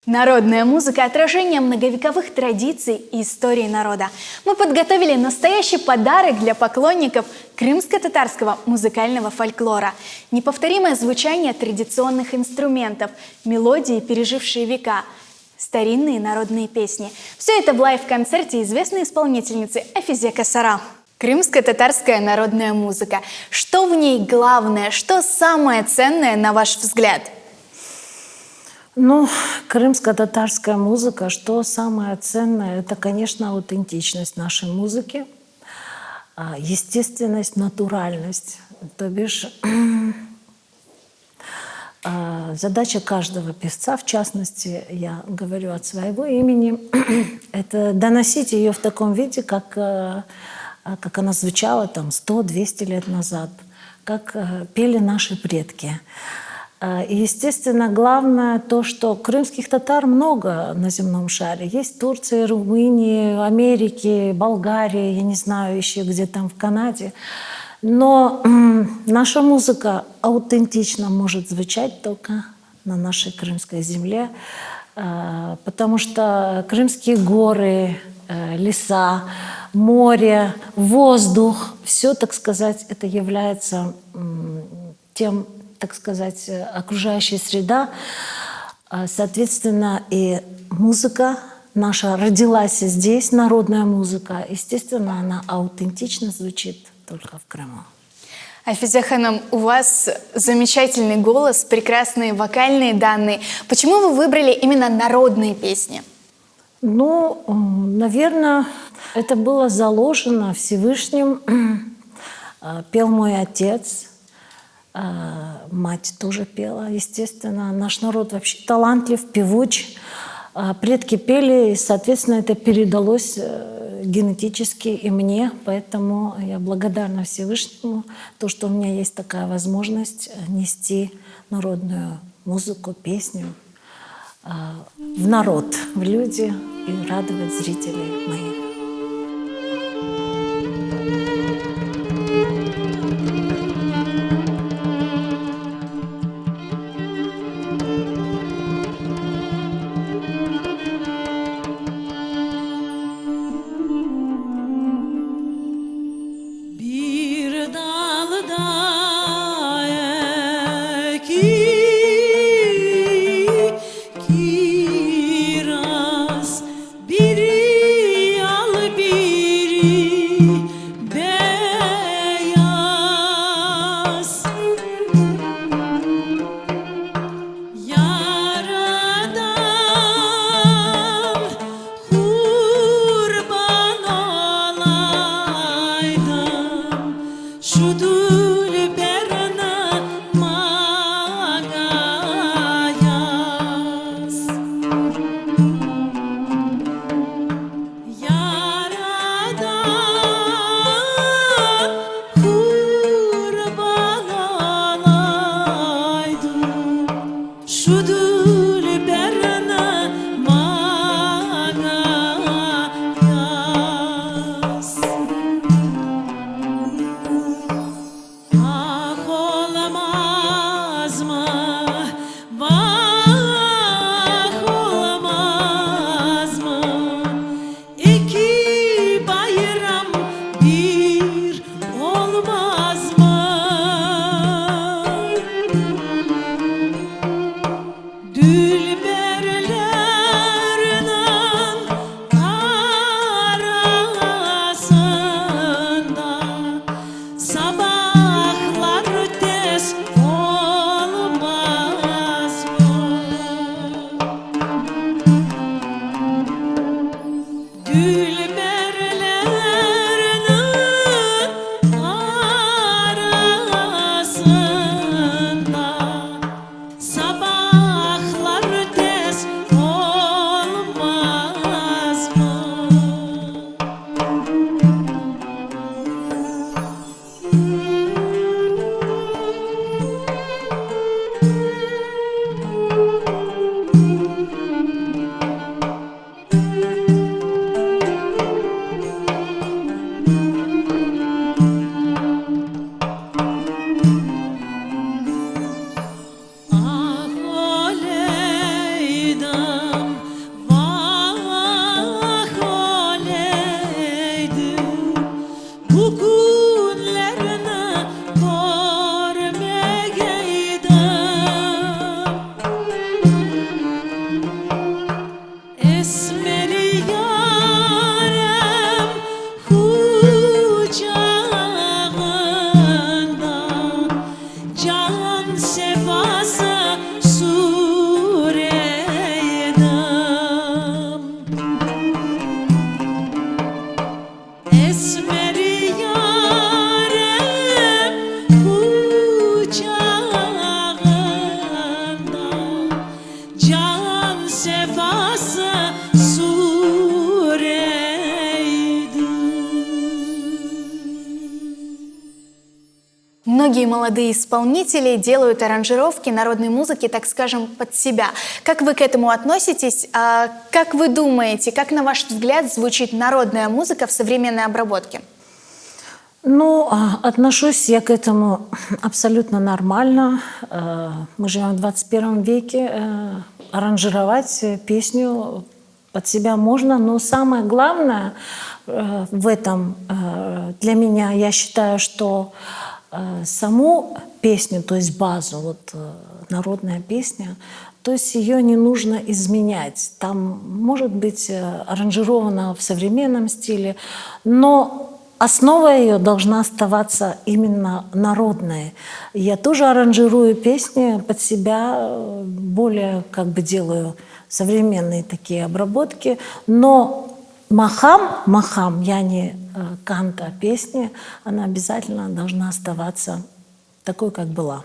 Народная музыка – отражение многовековых традиций и истории народа. Мы подготовили настоящий подарок для поклонников крымско-татарского музыкального фольклора. Неповторимое звучание традиционных инструментов, мелодии, пережившие века, старинные народные песни. Все это в лайв-концерте известной исполнительницы Афизе Касара. Крымско-татарская народная музыка. Что в ней главное, что самое ценное, на ваш взгляд? Ну, крымско-татарская музыка, что самое ценное, это, конечно, аутентичность нашей музыки, естественность, натуральность. То бишь, задача каждого певца, в частности, я говорю от своего имени, это доносить ее в таком виде, как она звучала там 100-200 лет назад, как пели наши предки. И, естественно, главное то, что крымских татар много на земном шаре. Есть в Турции, Румынии, Америке, Болгарии, я не знаю, еще где там в Канаде. Но наша музыка аутентично может звучать только на нашей крымской земле, потому что крымские горы, леса, море, воздух, все, так сказать, это является тем, так сказать, окружающая среда. Соответственно, и музыка наша родилась здесь, народная музыка. Естественно, она аутентично звучит только в Крыму. Афизе ханым, у вас замечательный голос, прекрасные вокальные данные. Почему вы выбрали именно народные песни? Ну, наверное, это было заложено Всевышним. Пел мой отец. Мать тоже пела, естественно. Наш народ вообще талантлив, певуч. Предки пели, и, соответственно, это передалось генетически и мне. Поэтому я благодарна Всевышнему, то, что у меня есть такая возможность нести народную музыку, песню в народ, в люди и радовать зрителей моих. can sefası sureydi. Многие молодые исполнители делают аранжировки народной музыки, так скажем, под себя. Как вы к этому относитесь? Как вы думаете, как, на ваш взгляд, звучит народная музыка в современной обработке? Ну, отношусь я к этому абсолютно нормально. Мы живем в 21 веке. Аранжировать песню под себя можно, но самое главное в этом для меня, я считаю, что саму песню, то есть базу, вот народная песня, то есть ее не нужно изменять. Там может быть аранжировано в современном стиле, но основа ее должна оставаться именно народной. Я тоже аранжирую песни под себя, более как бы делаю современные такие обработки, но махам, я не канта песни, она обязательно должна оставаться такой, как была.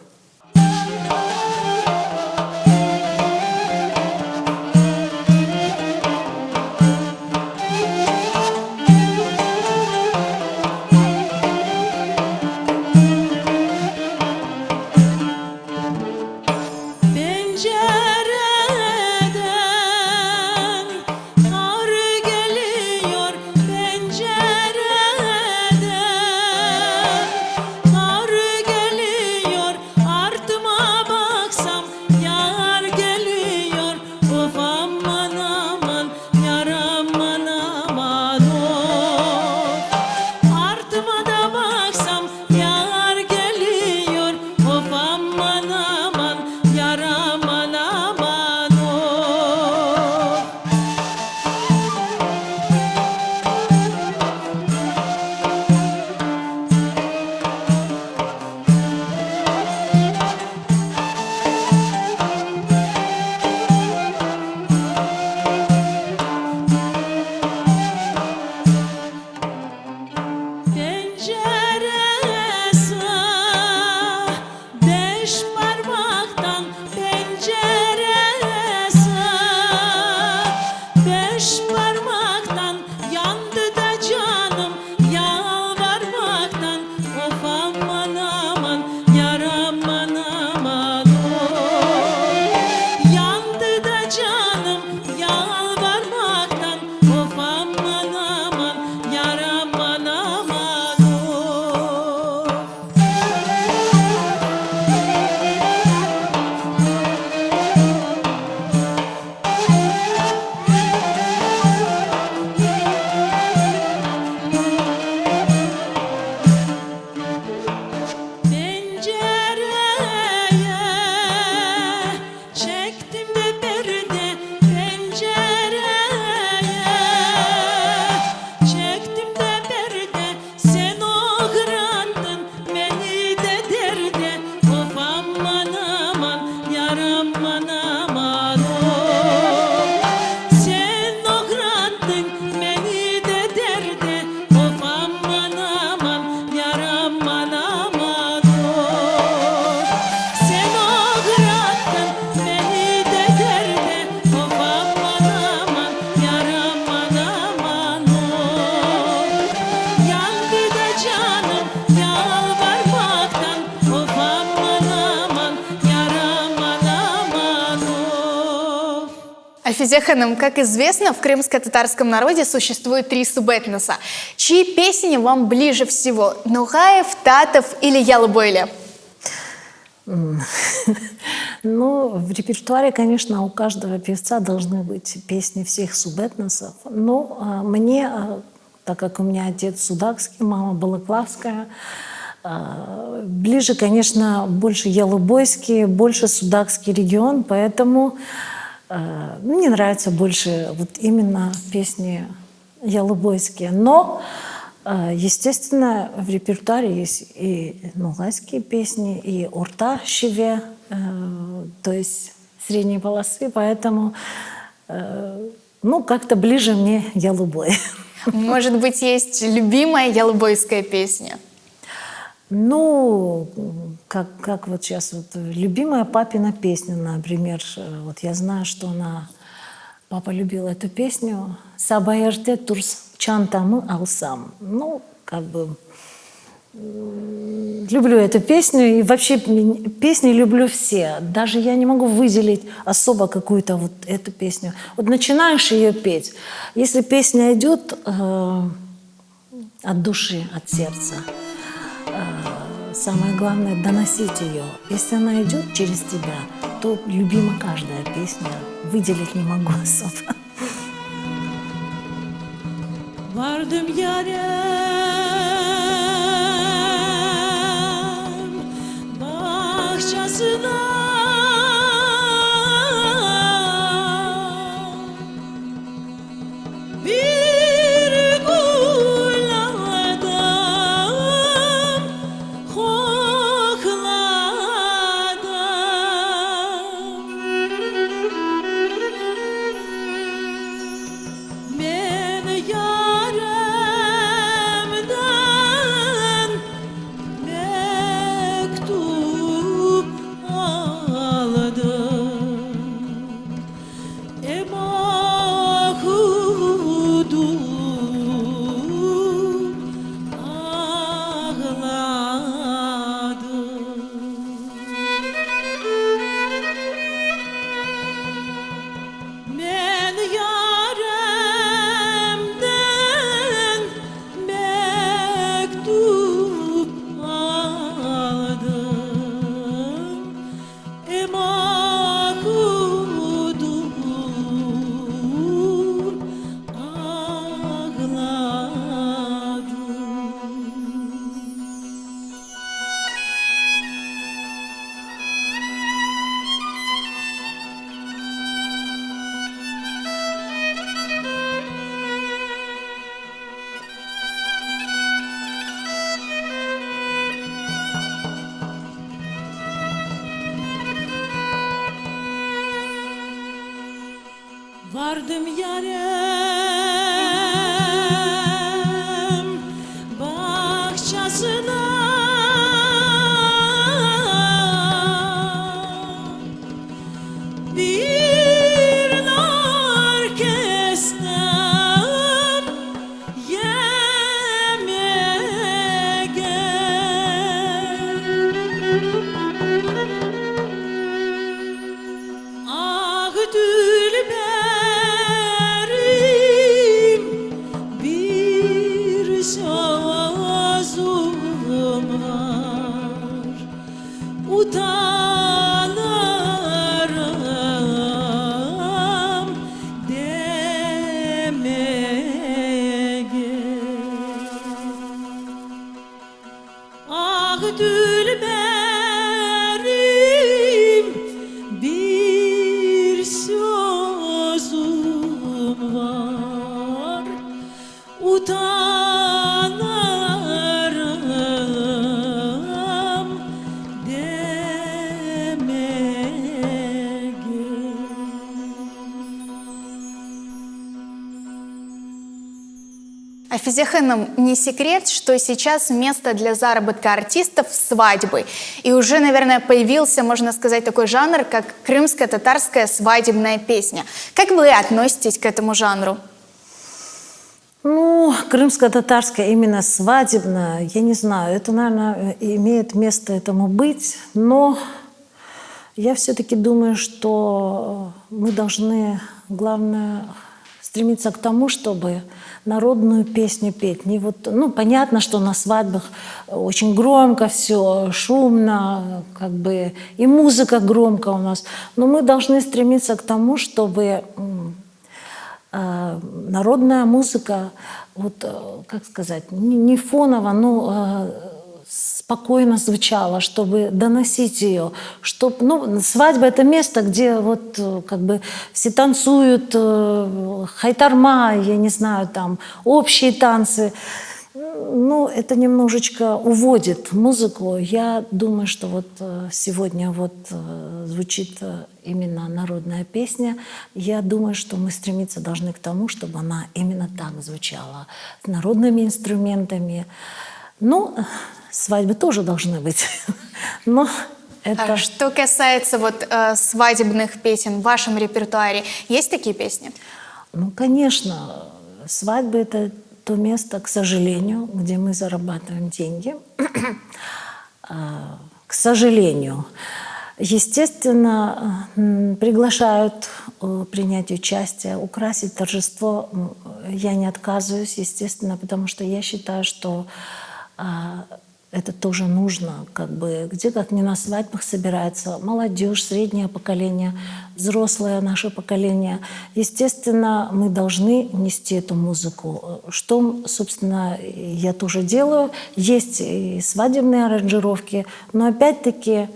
Pencereden kar geliyor, pencereden kar geliyor, artıma baksam yar geliyor, of aman aman yar aman aman of. Artıma da baksam yar geliyor, of aman aman yar aman aman of. Penceresi beş parmaktan, penceresi beş parmaktan, yandı da canım yalvarmaktan, of aman aman yar aman aman of. Yandı da canım yalvarmaktan, of aman aman yar aman aman of. Pencereye çektim de perde, pencereye çektim de perde, sen oğrandın beni de derde, of aman aman yar aman aman of. Sen oğrandın beni de derde, of aman aman yar aman aman of. Sen oğrandın beni de derde, of aman aman yar aman aman of. Yandı da canım yalvarmaktan, of aman aman yar aman aman of. Альфизия Ханым, как известно, в крымско-татарском народе существует 3 субэтноса. Чьи песни вам ближе всего? Нугаев, Татов или Ялыбойле? Ну, в репертуаре, конечно, у каждого певца должны быть песни всех субэтносов. Но мне, так как у меня отец судакский, мама балаклавская, ближе, конечно, больше ялыбойский, больше судакский регион, поэтому мне нравятся больше вот именно песни ялыбойские. Но, естественно, в репертуаре есть и нугайские песни, и орта шиве, то есть средние полосы, поэтому, ну, как-то ближе мне ялыбой. Может быть, есть любимая ялыбойская песня? Ну, как вот сейчас вот любимая папина песня, например, вот я знаю, что папа любил эту песню «Саба ерте турс чантамы алсам». Ну, как бы люблю эту песню, и вообще песни люблю все. Даже я не могу выделить особо какую-то вот эту песню. Вот начинаешь ее петь, если песня идет от души, от сердца, самое главное — доносить ее. Если она идет через тебя, то любима каждая песня. Выделить не могу особо. Vardım yarem bahçesine, bir gül aldım, kokladım. Ben yaremden mektup aldım, okudum, ağladım. Ben yaremden mektup aldım, okudum, ağladım. Vardım yarem bahçesine, bir nar kestim yemeğe. Ah Dülberim, bir sözüm var, utanırım demeye. Ah Dülberim, bir sözüm var, utanırım demeye. Афизе Ханым, не секрет, что сейчас место для заработка артистов — свадьбы. И уже, наверное, появился, можно сказать, такой жанр, как крымско-татарская свадебная песня. Как вы относитесь к этому жанру? Ну, крымско-татарская, именно свадебная, я не знаю, это, наверное, имеет место этому быть, но я все-таки думаю, что мы должны, главное, стремиться к тому, чтобы народную песню петь. Не вот, ну, понятно, что на свадьбах очень громко все, шумно, как бы и музыка громко у нас, но мы должны стремиться к тому, чтобы народная музыка, вот, как сказать, не фоново, но спокойно звучала, чтобы доносить ее. Чтобы, ну, свадьба — это место, где вот как бы все танцуют, хайтарма, я не знаю, там общие танцы. Ну, это немножечко уводит музыку. Я думаю, что вот сегодня вот звучит именно народная песня. Я думаю, что мы стремиться должны к тому, чтобы она именно так звучала, с народными инструментами. Ну, свадьбы тоже должны быть. Но это... А что касается вот свадебных песен в вашем репертуаре, есть такие песни? Ну, конечно, свадьбы — это то место, к сожалению, где мы зарабатываем деньги. К сожалению. Естественно, приглашают принять участие, украсить торжество. Я не отказываюсь, естественно, потому что я считаю, что это тоже нужно. Где, как не на свадьбах, собирается молодежь, среднее поколение, взрослое наше поколение. Естественно, мы должны нести эту музыку. Что, собственно, я тоже делаю. Есть и свадебные аранжировки, но опять-таки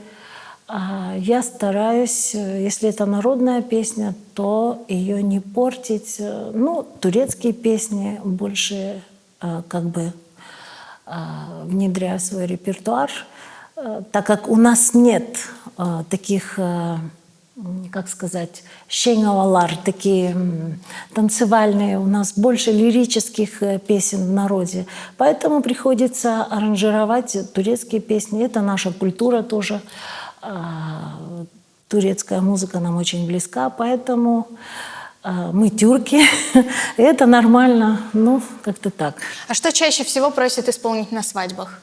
я стараюсь, если это народная песня, то ее не портить. Ну, турецкие песни больше внедряю в свой репертуар, так как у нас нет таких, как сказать, щенгавалар, такие танцевальные, у нас больше лирических песен в народе. Поэтому приходится аранжировать турецкие песни. Это наша культура тоже. Турецкая музыка нам очень близка, поэтому мы тюрки, и это нормально, ну, как-то так. А что чаще всего просят исполнить на свадьбах?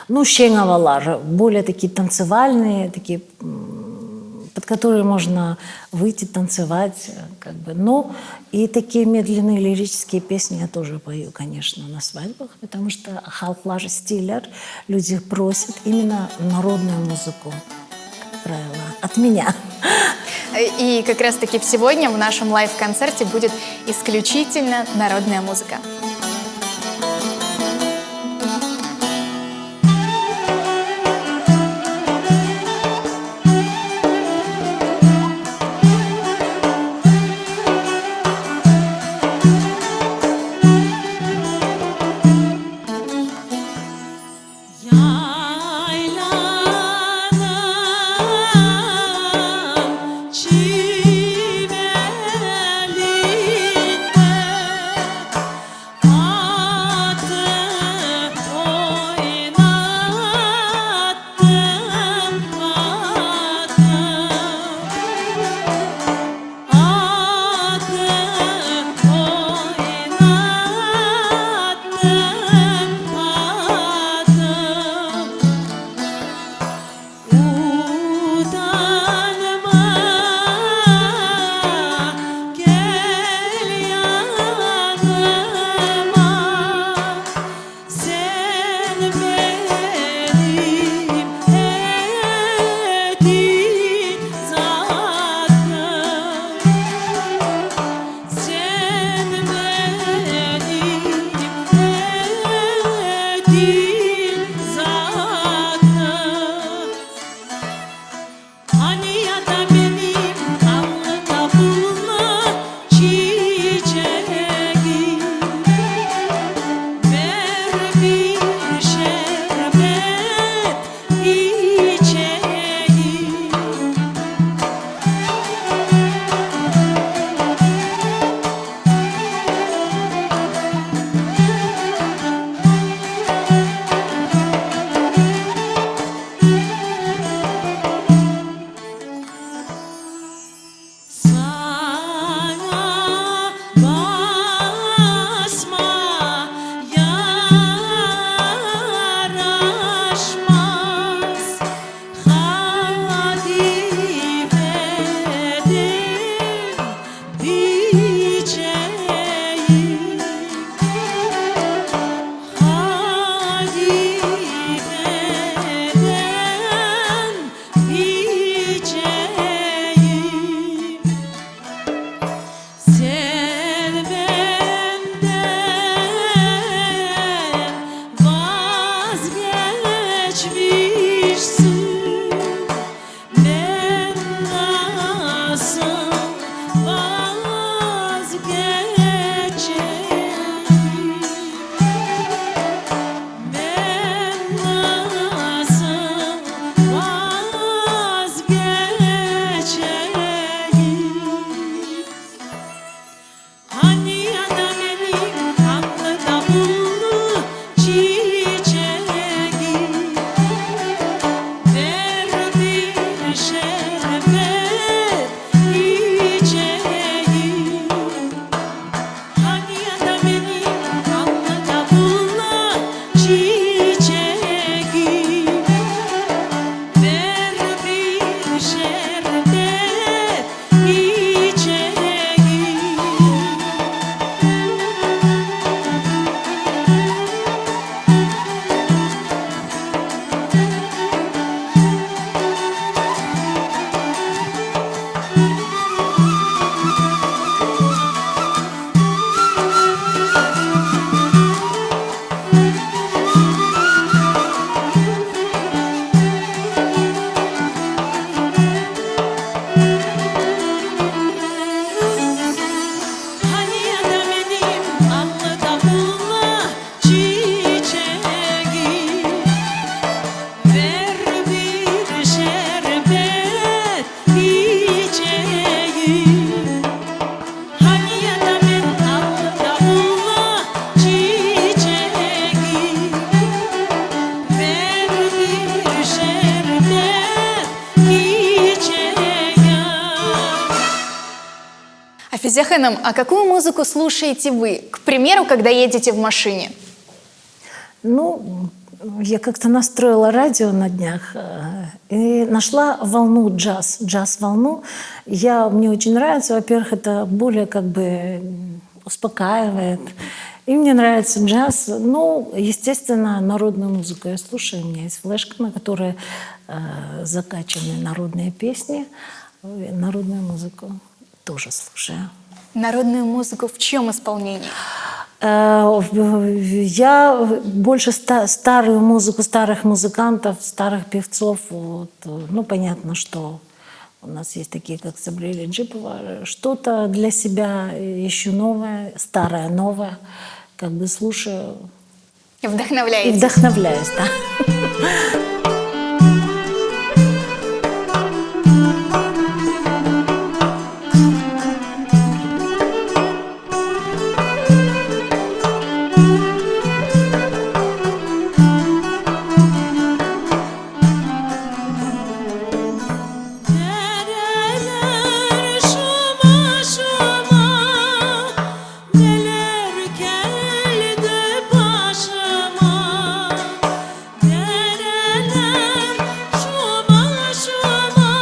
Ну, щенгавалар, более такие танцевальные, такие, под которые можно выйти, танцевать, Ну, и такие медленные лирические песни я тоже пою, конечно, на свадьбах, потому что халклар стилер, люди просят именно народную музыку, как правило, от меня. И как раз-таки сегодня в нашем лайв-концерте будет исключительно народная музыка. Hani yatamen davulla çiçeği ver bir şerbet içeceğim. Афизия Ханым, а какую музыку слушаете вы, к примеру, когда едете в машине? Ну, я как-то настроила радио на днях и нашла волну джаз-волну. Мне очень нравится, во-первых, это более как бы успокаивает. И мне нравится джаз. Ну, естественно, народную музыку я слушаю. У меня есть флешка, на которой закачаны народные песни. Народную музыку тоже слушаю. Народную музыку в чьем исполнении? Я больше старую музыку, старых музыкантов, старых певцов. Вот. Ну, понятно, что у нас есть такие, как Сабрили Джипова. Что-то для себя ищу новое, старое, новое. Как бы слушаю. И И вдохновляетесь? вдохновляюсь, да. Dereler şuma şuma neler geldi başıma. Dereler şuma şuma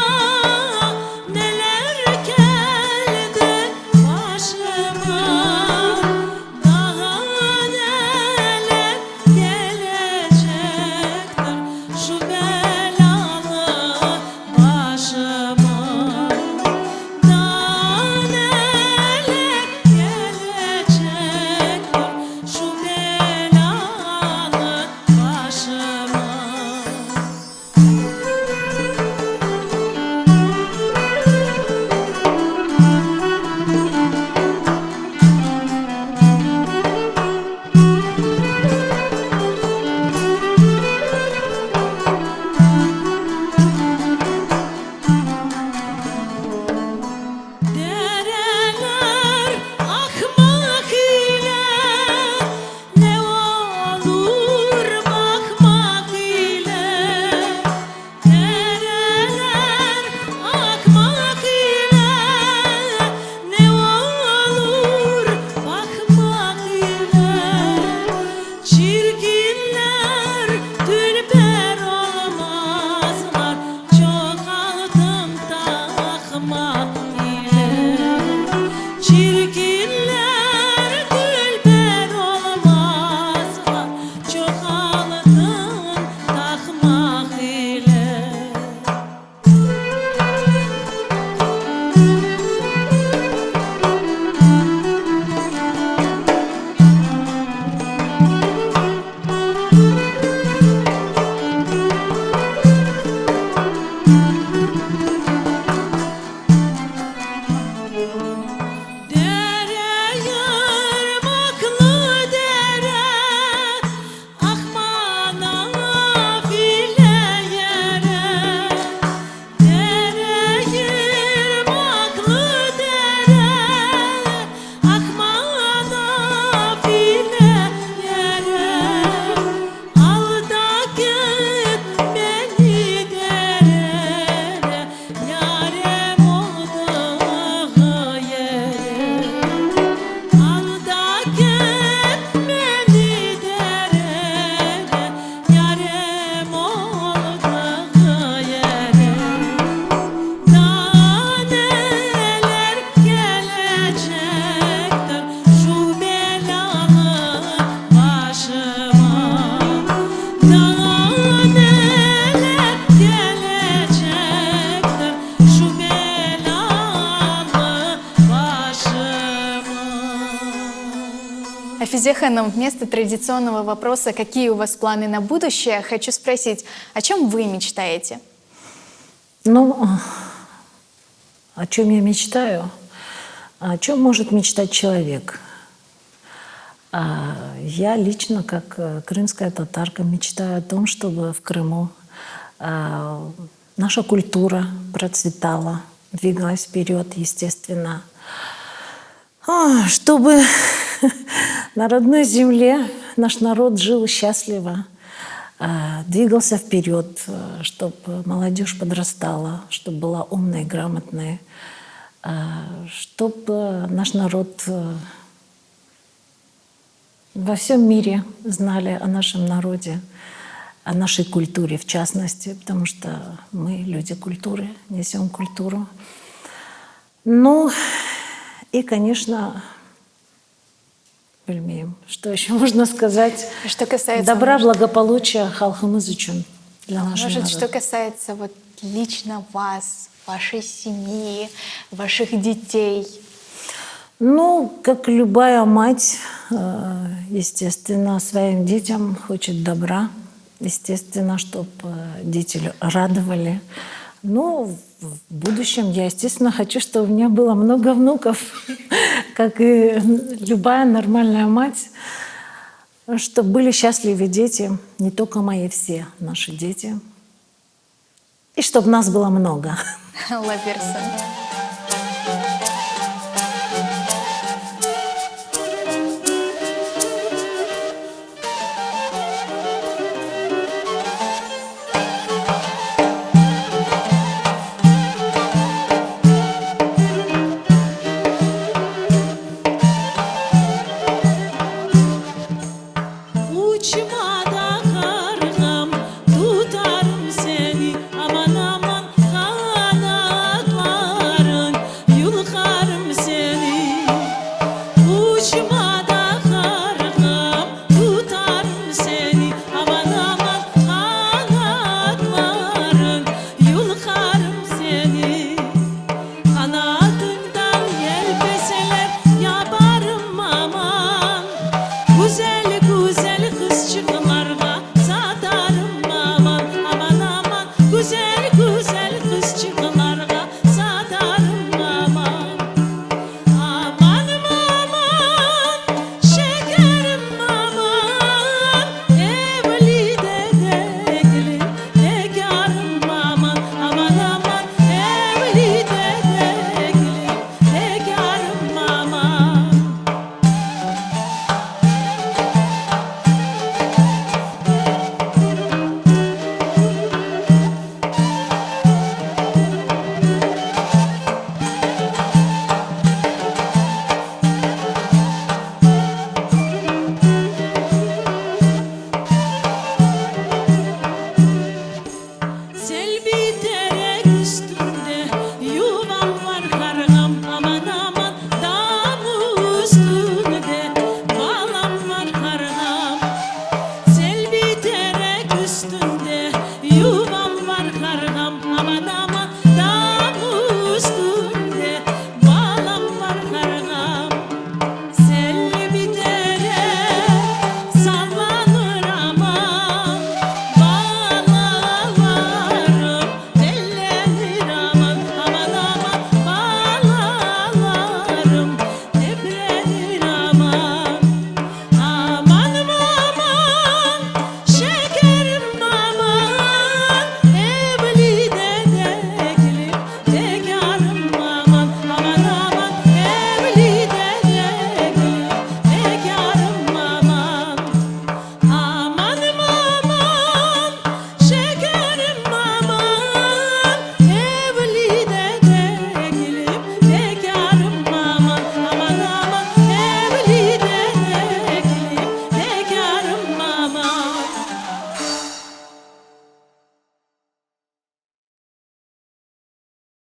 neler geldi başıma. Daha neler gelecektir şu belalı başıma. Daha neler gelecektir şu belalı başıma. Dereler akmak ile ne olur bakmak ile. Dereler akmak ile ne olur bakmak ile. Çirkinler tülper olmazlar çok altın takmak ile. Çirkinler tülper olmazlar çok altın takmak ile. Dere yarmaklı dere akmana file yere. Dere yarmaklı dere akmana file yere. Al da git beni dereye yarem olduğu yere. Al da git beni dereye yarem olduğu yere. Daha neler gelecektir şu belalı başıma. Daha neler gelecektir şu belalı başıma. Афизия Ханым, вместо традиционного вопроса «Какие у вас планы на будущее?» хочу спросить, о чем вы мечтаете? Ну, о чем я мечтаю? О чем может мечтать человек? Я лично, как крымская татарка, мечтаю о том, чтобы в Крыму наша культура процветала, двигалась вперед, естественно. Чтобы на родной земле наш народ жил счастливо, двигался вперед, чтобы молодежь подрастала, чтобы была умной, грамотной, чтобы наш народ во всем мире знали о нашем народе, о нашей культуре в частности, потому что мы, люди культуры, несем культуру. Ну и, конечно, bilmiyorum, что еще можно сказать? Что касается, Добра, благополучия, халқымыз үшін для нашего может, народа. что касается вот лично вас, вашей семьи, ваших детей? Ну, как любая мать, естественно, своим детям хочет добра. Естественно, чтобы дети радовали. Ну, в будущем я, естественно, хочу, чтобы у меня было много внуков, как и любая нормальная мать, чтобы были счастливы дети, не только мои, все наши дети. И чтобы нас было много. Лаверсон.